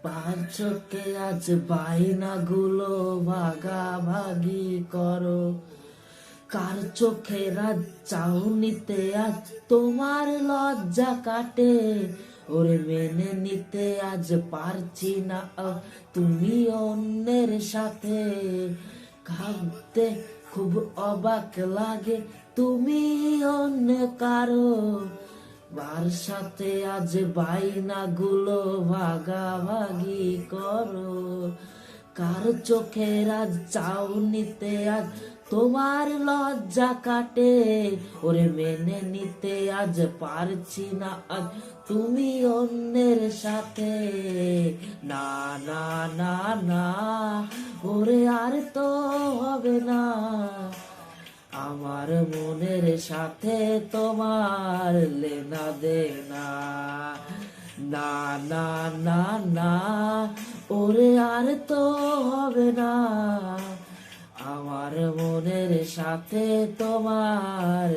পাঁচ চোখে আজ বাইনা গুলো ভাগাভাগি করো, কার চোখে রাজ চাউনিতে আজ তোমার লজ্জা কাটে, ওরে মেনে নিতে আজ পারছি না তুমি অন্যের সাথে, ভাবতে খুব অবাক লাগে তুমি অন্য কারো, বার সাথে আজ বাইনা গুলো ভাগাভাগি করো, কার চোখের আজ চাউনিতে আজ তোমার লজ্জা কাটে, ওরে মেনে নিতে আজ পারছি না আজ তুমি অন্যের সাথে, না না না না, ওরে আর তো হবে না, আমার মনের সাথে তোমার লেনা দেনা, না না না না, ওরে আর তো হবে না, আমার মনের সাথে তোমার